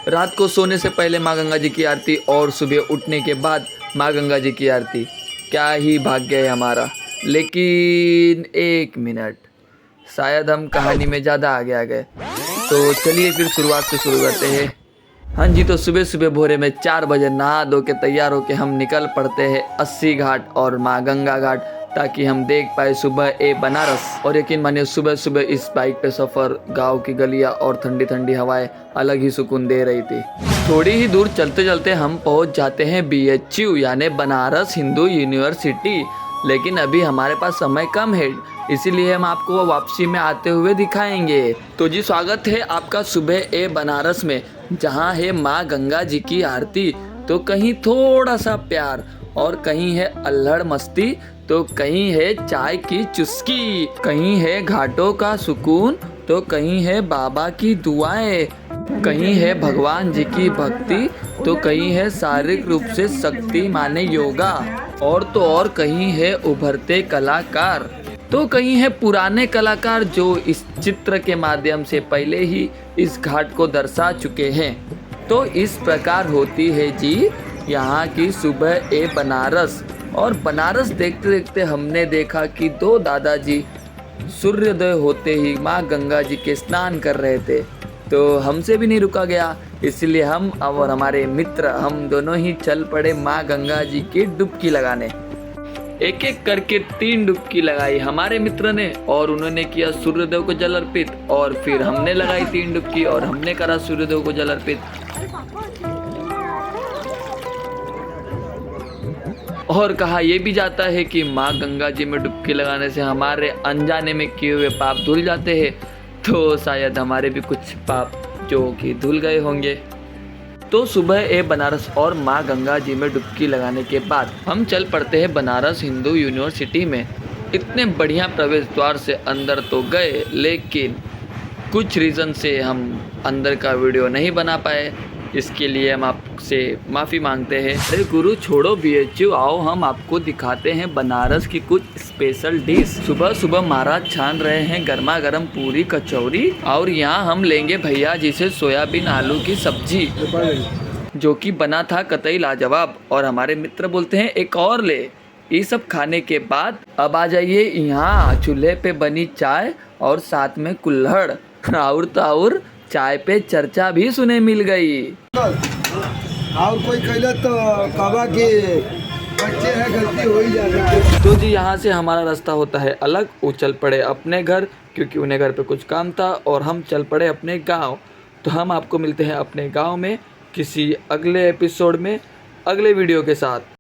रात को सोने से पहले माँ गंगा जी की आरती और सुबह उठने के बाद माँ गंगा जी की आरती। क्या ही भाग्य है हमारा। लेकिन एक मिनट, शायद हम कहानी में ज़्यादा आगे आ गए। तो चलिए फिर शुरुआत से शुरू करते हैं। हाँ जी, तो सुबह सुबह भोरे में 4 बजे नहा धो के तैयार होके हम निकल पड़ते हैं 80 घाट और माँ गंगा घाट, ताकि हम देख पाए सुबह ए बनारस। और यकीन मानिए सुबह सुबह इस बाइक पे सफ़र, गांव की गलियां और ठंडी ठंडी हवाएं अलग ही सुकून दे रही थी। थोड़ी ही दूर चलते चलते हम पहुंच जाते हैं BHU यानी बनारस हिंदू यूनिवर्सिटी। लेकिन अभी हमारे पास समय कम है, इसीलिए हम आपको वापसी में आते हुए दिखाएंगे। तो जी, स्वागत है आपका सुबह ए बनारस में, जहाँ है माँ गंगा जी की आरती। तो कहीं थोड़ा सा प्यार और कहीं है अल्हड़ मस्ती, तो कहीं है चाय की चुस्की, कहीं है घाटों का सुकून, तो कहीं है बाबा की दुआएं, कहीं है भगवान जी की भक्ति, तो कहीं है शारीरिक रूप से शक्ति माने योगा, और तो और कहीं है उभरते कलाकार, तो कहीं है पुराने कलाकार जो इस चित्र के माध्यम से पहले ही इस घाट को दर्शा चुके हैं। तो इस प्रकार होती है जी यहाँ की सुबह ए बनारस। और बनारस देखते देखते हमने देखा कि 2 दादाजी सूर्योदय होते ही माँ गंगा जी के स्नान कर रहे थे। तो हमसे भी नहीं रुका गया, इसलिए हम और हमारे मित्र हम दोनों ही चल पड़े माँ गंगा जी की डुबकी लगाने। एक एक करके 3 डुबकी लगाई हमारे मित्र ने, और उन्होंने किया सूर्यदेव को जल अर्पित, और फिर हमने लगाई 3 डुबकी और हमने करा सूर्यदेव को जल अर्पित। और कहा यह भी जाता है कि माँ गंगा जी में डुबकी लगाने से हमारे अनजाने में किए हुए पाप धुल जाते हैं। तो शायद हमारे भी कुछ पाप जो कि धुल गए होंगे। तो सुबह ए बनारस और माँ गंगा जी में डुबकी लगाने के बाद हम चल पड़ते हैं बनारस हिंदू यूनिवर्सिटी में। इतने बढ़िया प्रवेश द्वार से अंदर तो गए, लेकिन कुछ रीज़न से हम अंदर का वीडियो नहीं बना पाए। इसके लिए हम आपसे माफ़ी मांगते हैं। अरे गुरु छोड़ो BHU, आओ हम आपको दिखाते हैं बनारस की कुछ स्पेशल डिश। सुबह सुबह महाराज छान रहे हैं गर्मा गर्म पूरी कचौरी, और यहाँ हम लेंगे भैया जी से सोयाबीन आलू की सब्जी, जो कि बना था कतई लाजवाब। और हमारे मित्र बोलते हैं एक और ले। ये सब खाने के बाद अब आ जाइए यहाँ चूल्हे पे बनी चाय और साथ में कुल्हड़, और तो और चाय पे चर्चा भी सुने मिल गई। और कोई कहला तो कहा कि बच्चे हैं, गलती हो ही जाता। तो जी यहाँ से हमारा रास्ता होता है अलग। वो चल पड़े अपने घर, क्योंकि उन्हें घर पे कुछ काम था, और हम चल पड़े अपने गांव। तो हम आपको मिलते हैं अपने गांव में किसी अगले एपिसोड में, अगले वीडियो के साथ।